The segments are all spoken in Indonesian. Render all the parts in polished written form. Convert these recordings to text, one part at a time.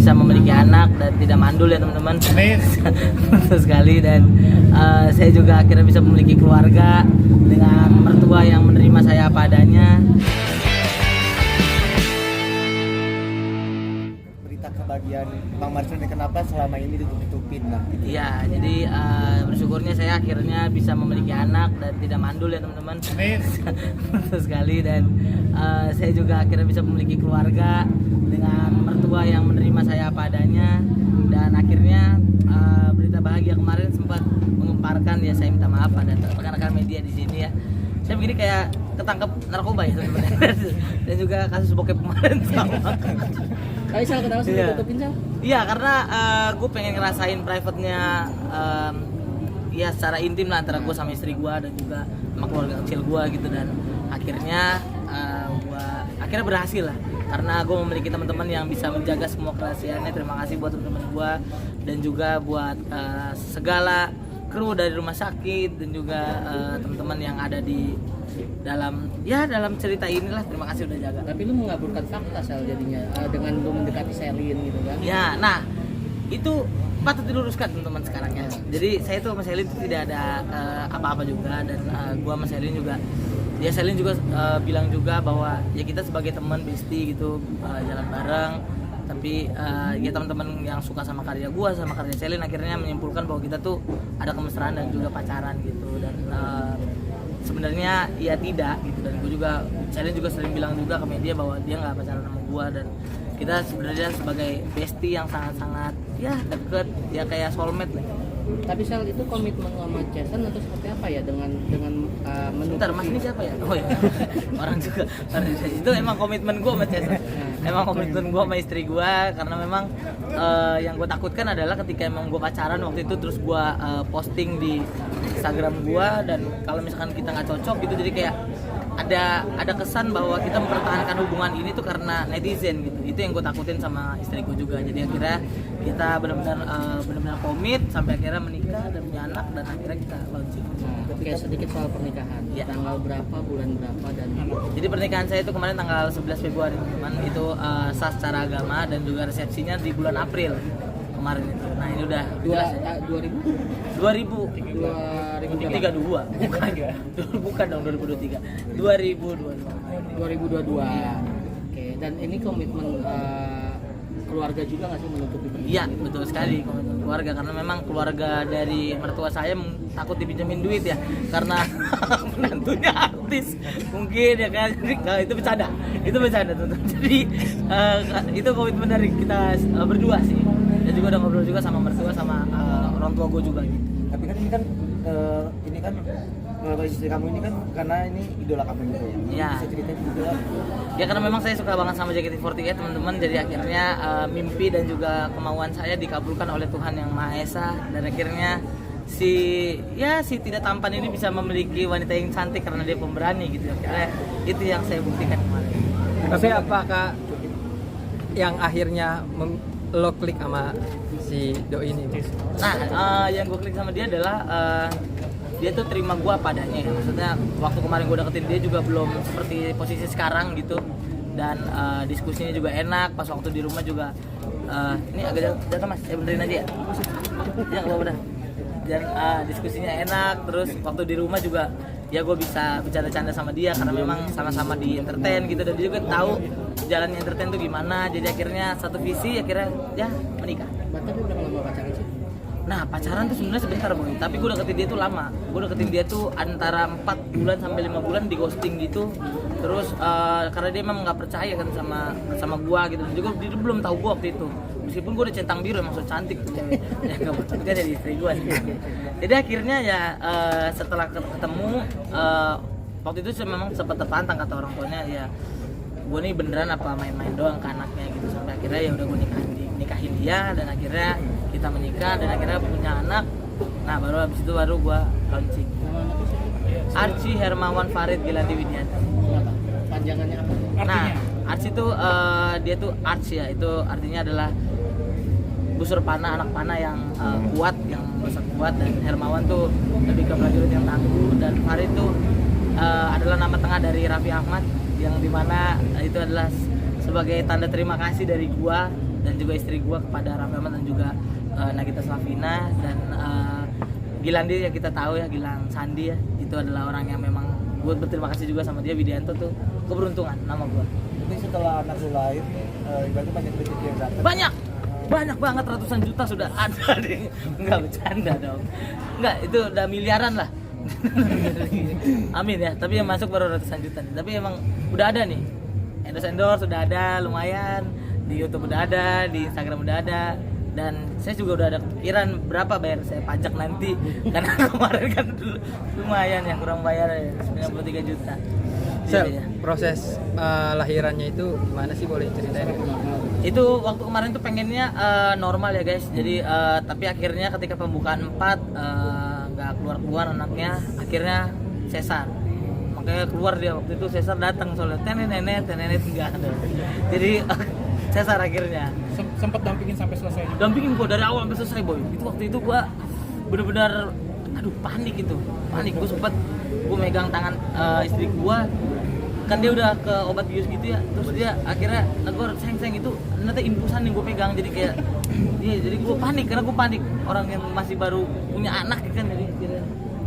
bisa memiliki anak dan tidak mandul ya teman-teman. Betul sekali. Dan saya juga akhirnya bisa memiliki keluarga dengan mertua yang menerima saya apa adanya. Berita kebahagiaan Bang Marcel ini kenapa selama ini ditutup-tutupin lah gitu. Iya, jadi bersyukurnya saya akhirnya bisa memiliki anak dan tidak mandul ya teman-teman. Betul sekali. Dan saya juga akhirnya bisa memiliki keluarga dengan mertua yang menerima saya apa adanya. Dan akhirnya berita bahagia kemarin sempat mengemparkan, ya saya minta maaf pada rekan-rekan media di sini ya. Saya begini kayak ketangkep narkoba ya teman-teman. Dan juga kasus bokep kemarin sama. Kali Sal, kenapa sih ditutupin Sal? Iya, karena gue pengen ngerasain private-nya ya secara intim lah antara gue sama istri gue dan juga sama keluarga kecil gue gitu. Dan akhirnya gue akhirnya berhasil lah, karena gue memiliki teman-teman yang bisa menjaga semua kerahasiaannya. Terima kasih buat teman-teman gue dan juga buat segala kru dari rumah sakit dan juga teman-teman yang ada di dalam cerita inilah. Terima kasih udah jaga. Tapi lu mengaburkan fakta Sal jadinya dengan lu mendekati Selin gitu kan? Ya, nah itu patut diluruskan teman-teman sekarang ya. Jadi saya tuh sama Selin itu tidak ada apa-apa juga. Dan gua sama Selin juga, ya Selin juga bilang juga bahwa ya kita sebagai teman bestie gitu, jalan bareng. Tapi ya teman-teman yang suka sama karya gua sama karya Selin akhirnya menyimpulkan bahwa kita tuh ada kemesraan dan juga pacaran gitu. Dan sebenarnya ya tidak gitu. Dan gue juga, Selin juga sering bilang juga ke media bahwa dia nggak pacaran sama gue, dan kita sebenarnya sebagai bestie yang sangat-sangat ya deket, ya kayak soulmate lah. Tapi Sal, itu komitmen sama Jason atau seperti apa ya dengan Bentar, Mas ini siapa ya? Oh ya, orang juga. Itu emang komitmen gue sama Jason. Emang komitmen gue sama istri gue, karena memang yang gue takutkan adalah ketika emang gue pacaran waktu itu terus gue posting di Instagram gue, dan kalau misalkan kita nggak cocok gitu, jadi kayak ada kesan bahwa kita mempertahankan hubungan ini tuh karena netizen gitu. Itu yang gue takutin sama istriku juga. Jadi akhirnya kita benar-benar komit sampai akhirnya menikah dan punya anak, dan akhirnya kita launching. Oke, sedikit soal pernikahan. Ya. Tanggal berapa, bulan berapa, dan Jadi pernikahan saya itu kemarin tanggal 11 Februari teman-teman. Itu sah secara agama, dan juga resepsinya di bulan April kemarin itu. Nah ini udah 2032. Bukan dong 2023. 2022. Oke, dan ini komitmen keluarga juga nggak sih menutupi pernikahan? Iya, betul sekali, komitmen keluarga, karena memang keluarga dari mertua saya takut dipinjemin duit ya, karena menantunya artis mungkin ya kan. Jadi itu bercanda teman-teman. Jadi itu komitmen dari kita berdua sih, dan juga udah ngobrol juga sama mertua sama orang tua gue juga gitu. Tapi kan ini kan istri kamu ini kan karena ini idola kamu juga ya. Iya. Bisa ceritain juga. Ya karena memang saya suka banget sama JKT48 teman-teman. Jadi akhirnya mimpi dan juga kemauan saya dikabulkan oleh Tuhan Yang Maha Esa, dan akhirnya si tidak tampan ini bisa memiliki wanita yang cantik karena dia pemberani gitu. Akhirnya itu yang saya buktikan kemarin. Tapi apakah yang akhirnya lo klik sama si doi ini? Nah, yang gue klik sama dia adalah dia tuh terima gue apa adanya ya. Maksudnya waktu kemarin gue deketin dia juga belum seperti posisi sekarang gitu. Dan diskusinya juga enak. Pas waktu di rumah juga ini agak jatuh Mas, benerin aja ya. Ya nggak apa-apa dah. Dan diskusinya enak. Terus waktu di rumah juga ya gue bisa bercanda-canda sama dia, karena memang sama-sama di entertain gitu, dan dia juga tahu jalannya entertain tuh gimana. Jadi akhirnya satu visi, akhirnya ya menikah. Tapi udah lama pacaran sih? Nah pacaran tuh sebenarnya sebentar boy, tapi gue deketin dia tuh lama. Gue deketin dia tuh antara 4 bulan sampai 5 bulan di ghosting gitu. Terus karena dia memang nggak percaya kan sama gue gitu. Dan juga dia belum tahu gue waktu itu. Meskipun gue udah centang biru, emang so cantik tuh cewek. Ya nggak betul kan dari istri gue sih. Jadi akhirnya ya setelah ketemu waktu itu memang sempat tertantang kata orang tuanya, ya gue nih beneran apa main-main doang ke anaknya gitu. Sampai akhirnya ya udah gue nikahin dia, dan akhirnya kita menikah dan akhirnya punya anak. Nah baru habis itu baru gue launching. Nama anaknya siapa? Archie Hermawan Farid Gilanti Widianto. Kenapa? Panjangannya apa? Nah Archie itu dia tuh arch ya, itu artinya adalah busur panah, anak panah yang kuat, yang besar kuat. Dan Hermawan tuh lebih ke prajurit yang tangguh. Dan Farid tuh adalah nama tengah dari Raffi Ahmad, yang dimana itu adalah sebagai tanda terima kasih dari gua dan juga istri gue kepada Raffi Ahmad dan juga Nagita Slavina dan Gilang dia ya kita tahu ya, Gilang Sandi ya, itu adalah orang yang memang gue berterima kasih juga sama dia. Widianto tuh keberuntungan nama gue. Jadi setelah anak lu lahir, ibaratnya banyak rezeki yang datang. Banyak banget, ratusan juta sudah ada deh. Enggak bercanda dong. Enggak, itu udah miliaran lah. Amin ya, tapi yang masuk baru ratusan juta nih. Tapi emang udah ada nih. Endorse sudah ada lumayan, di YouTube udah ada, di Instagram udah ada. Dan saya juga udah ada kepikiran berapa bayar saya pajak nanti. Karena kemarin kan dulu lumayan ya, kurang bayar ya, 93 juta. Sel, Iya, iya. proses lahirannya itu gimana sih, boleh ceritain? Itu waktu kemarin tuh pengennya normal ya guys, jadi tapi akhirnya ketika pembukaan 4 nggak keluar anaknya, akhirnya sesar. Makanya keluar dia waktu itu, sesar datang soalnya nenek enggak ada, jadi sesar akhirnya. Sempat dampingin sampai selesai. Dampingin gua dari awal sampai selesai boy. Itu waktu itu gua benar-benar aduh panik gua sempet gua megang tangan istri gua, kan dia udah ke obat bius gitu ya, terus dia akhirnya negor sayang itu ternyata infusan yang gue pegang, jadi kayak iya, jadi gue panik karena gue panik orang yang masih baru punya anak kan, jadi akhirnya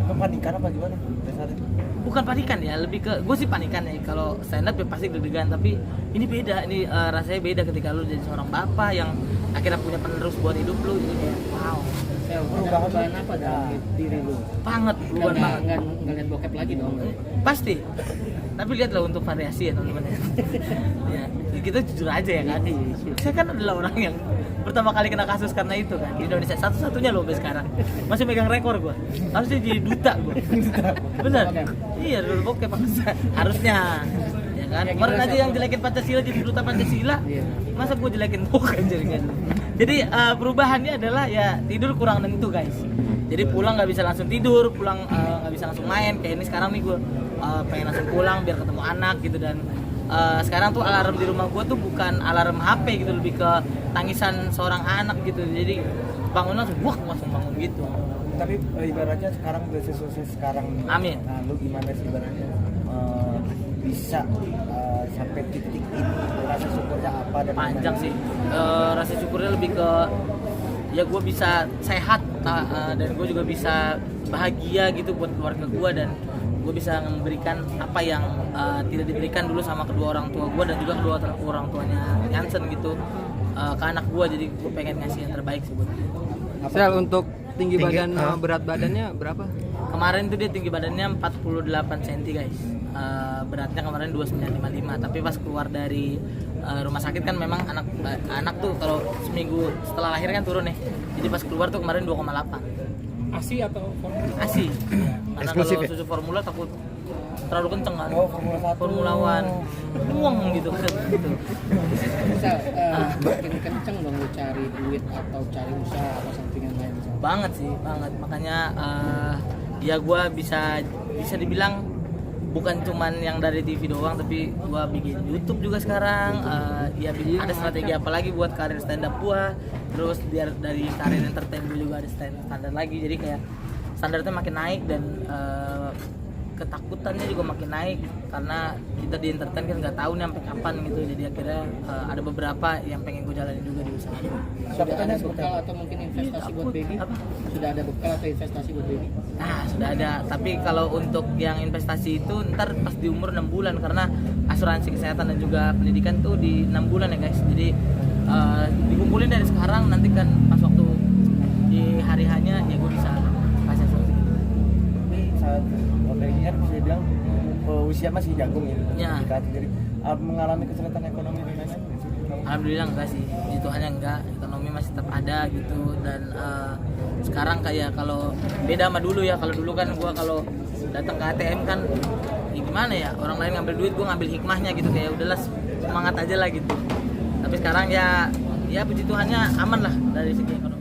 Kepanikan apa gimana dasarnya? bukan panikan ya, lebih ke gue sih panikan ya, kalau stand up ya pasti deg-degan, tapi ini beda, ini rasanya beda ketika lu jadi seorang bapak yang akhirnya punya penerus buat hidup lu, jadi kayak wow. Perubahan apa dalam diri lu? Banget, perubahan banget. Nggak lihat bokep lagi dong? Pasti. Tapi lihatlah untuk variasi ya teman-teman ya. Ya, kita jujur aja ya kan. Saya kan adalah orang yang pertama kali kena kasus karena itu kan di Indonesia, satu-satunya loh sampai sekarang. Masih megang rekor gua. Harusnya jadi duta gua. Bener. Iya, dulu bokep harusnya. Ya kan. Kemarin aja yang jelekin Pancasila jadi duta Pancasila. Masa gua jelekin bokep jadinya. Jadi perubahannya adalah ya tidur kurang tentu guys. Jadi pulang nggak bisa langsung tidur, pulang nggak bisa langsung main. Kayak ini sekarang nih gue pengen langsung pulang biar ketemu anak gitu, dan sekarang tuh alarm di rumah gue tuh bukan alarm HP gitu, lebih ke tangisan seorang anak gitu. Jadi bangun langsung bangun gitu. Tapi ibaratnya sekarang udah sesuai sekarang. Amin. Nah, lu gimana sih ibaratnya bisa sampai titik ini, rasa syukurnya apa dan Panjang sih. Rasa syukurnya lebih ke ya gue bisa sehat dan gue juga bisa bahagia gitu buat keluarga gue, dan gue bisa memberikan apa yang tidak diberikan dulu sama kedua orang tua gue dan juga kedua orang tuanya Jansen gitu ke anak gue. Jadi gue pengen ngasih yang terbaik sih buat dia. Sel, untuk tinggi badan sama berat badannya berapa? Kemarin tuh dia tinggi badannya 48 cm guys, beratnya kemarin 2955, tapi pas keluar dari rumah sakit kan memang anak tuh kalau seminggu setelah lahir kan turun nih, jadi pas keluar tuh kemarin 2,8. ASI atau formula? ASI, karena Eksklusif kalau ya? susu formula takut terlalu kenceng kan. Oh, Formula 1. Formula One buang gitu gitu. Bisa makin kenceng dong lu cari duit atau cari usaha atau sampingan lain misalnya. Banget sih, banget. Makanya ya gue bisa dibilang bukan cuman yang dari TV doang, tapi gue bikin YouTube juga sekarang. Ya ada strategi apa lagi buat karir stand up gue. Terus biar dari karir entertain gue juga ada standar lagi. Jadi kayak standarnya makin naik dan ketakutannya juga makin naik karena kita di entertain kan nggak tahu nih sampai kapan gitu. Jadi akhirnya ada beberapa yang pengen gue jalanin juga di usaha. Sudah ada bekal atau mungkin investasi buat baby? Apa? Sudah ada bekal atau investasi buat baby? Nah, sudah ada. Tapi kalau untuk yang investasi itu ntar pas di umur 6 bulan, karena asuransi kesehatan dan juga pendidikan tuh di 6 bulan ya guys. Jadi dikumpulin dari sekarang, nanti kan pas waktu di hari hanya ya gue bisa kasih asuransi gitu. Ini saat OTG bisa dibilang usia masih jagung Ya. Jadi mengalami kesulitan ekonomi di mana? Alhamdulillah enggak sih, puji Tuhan ya enggak, ekonomi masih tetap ada gitu. Dan sekarang kayak kalau beda sama dulu ya, kalau dulu kan gua kalau datang ke ATM kan ya gimana ya, orang lain ngambil duit gua ngambil hikmahnya gitu, kayak udahlah semangat aja lah gitu. Tapi sekarang ya puji Tuhannya aman lah dari segi ekonomi.